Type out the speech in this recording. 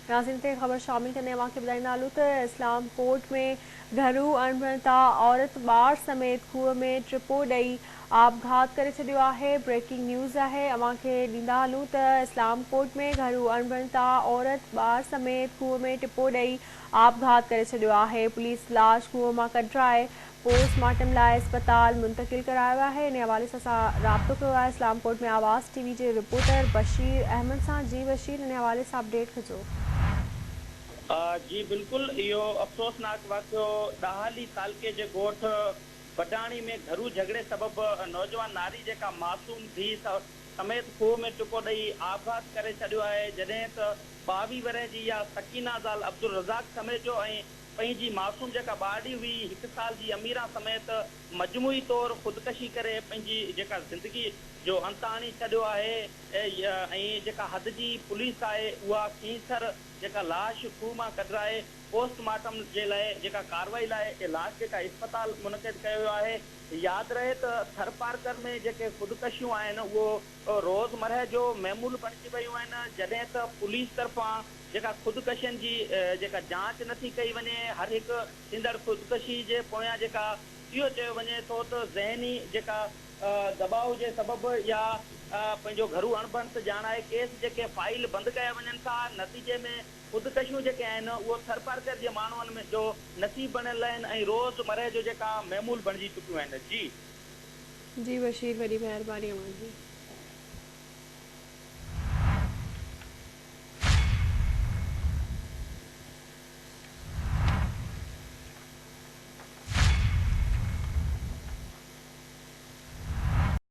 नाज़रीन ते ख़बर शामिल करने के ॿुधाईंदा त इस्लाम कोर्ट में घरू अणबणता औरत ॿार समेत खूह में टिपो ॾेई आपघात करे छॾियो आहे। ब्रेकिंग न्यूज़ आहे, अव्हांखे ॾींदा हलूं त इस्लाम कोर्ट में घरू अणबणता औरत ॿार समेत खूह में टिपो ॾेई आपघात करे छॾियो आहे। पुलिस लाश खूह मां कढाए पोस्टमार्टम लाइ अस्पताल मुंतकिल करायो आहे। इन हवाले सां असां राब्तो कयो आहे इस्लाम कोर्ट में आवाज़ टीवी जे रिपोर्टर बशीर अहमद सां। जी बशीर, इन हवाले सां अपडेट कजो। जी बिल्कुल, इहो अफ़सोसनाक वाक़ियो ॾाहली तालके जे ॻोठ बडाणी में घरू झगड़े सबब नौजवान नारी जेका मासूम थी समेत खूह में टिपो ॾेई आपघात करे छॾियो आहे। जॾहिं त 22 वरह जी इहा सकीना ज़ाल अब्दुल रज़ाक समेत जो ऐं पंहिंजी मासूम जेका ॿारड़ी हुई 1 साल जी अमीरा समेत मजमूई तौर ख़ुदकशी करे पंहिंजी जेका ज़िंदगी जो अंत आणी छॾियो आहे। ऐं जेका हद जी पुलिस आहे उहा खींसर जेका लाश खूह मां कढाए पोस्टमार्टम जे लाइ जेका कार्रवाई लाइ लाश जेका अस्पताल मुनक़िद कयो वियो आहे। यादि रहे त थरपारकर में जेके ख़ुदकशियूं आहिनि उहो रोज़मरह जो महमूल बणिजी वियूं आहिनि। जॾहिं त पुलिस तरफ़ां जेका ख़ुदकशियुनि जी जेका जांच नथी कई वञे, हर हिकु थींदड़ ख़ुदकशी जे पोयां जेका इहो चयो वञे थो त ज़हनी जेका दबाव जे सबबु या पंहिंजो घरू अणबणत ॼाणाए केस जेके फाइल बंदि कया वञनि था, नतीजे में ख़ुदकशियूं जेके आहिनि उहो थरपारकर जे माण्हुनि में जो नसीब बणियल आहिनि ऐं रोज़मरह जो जेका महमूल बणिजी चुकियूं आहिनि। जी जी बशीर, वॾी महिरबानी अव्हांजी।